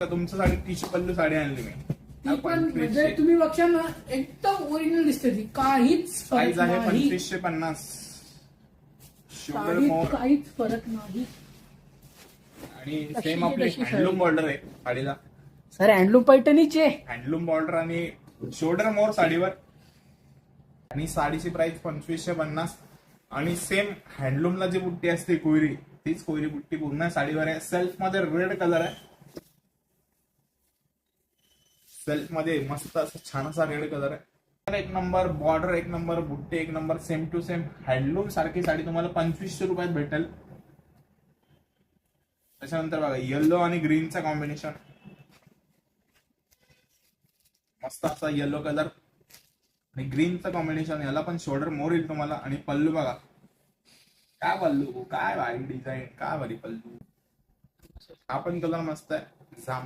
तुमचं साडी टिश्यू पल्लू साडी आणली मी. ती पण म्हणजे तुम्ही बघशाल ना एकदम ओरिजिनल दिसते ती. काहीच साईज फरक आहे नाही. 2550. शोल्डर साडीत मोर काहीच फरक नाही. आणि तशी सेम आपली तशी साडी. हँडलूम बॉर्डर आहे साडीला. सर हँडलूम पैठणीचे हँडलूम बॉर्डर आणि शोल्डर मोर साडीवर. आणि साडीची प्राइस 2550. आणि सेम हँडलूमला जी बुट्टी असते कोयरी, तीच कोयरी बुट्टी पूर्ण साडीवर आहे. सेल्फ मध्ये रेड कलर आहे. सेल्फ मध्ये मस्त असं छान असा रेड कलर आहे. एक नंबर बॉर्डर, एक नंबर बुट्टे, एक number same to same handloom सारखी साडी तुम्हाला 2500 रुपयात भेटेल. त्याच्यानंतर बघा येलो आणि ग्रीनचा कॉम्बिनेशन. मस्त असा येलो कलर आणि ग्रीनचं कॉम्बिनेशन. याला पण शोल्डर मोर येईल तुम्हाला. आणि पल्लू बघा, काय पल्लू, काय भारी डिझाईन, काय भारी पल्लू. हा पण कलर मस्त आहे. जांभळा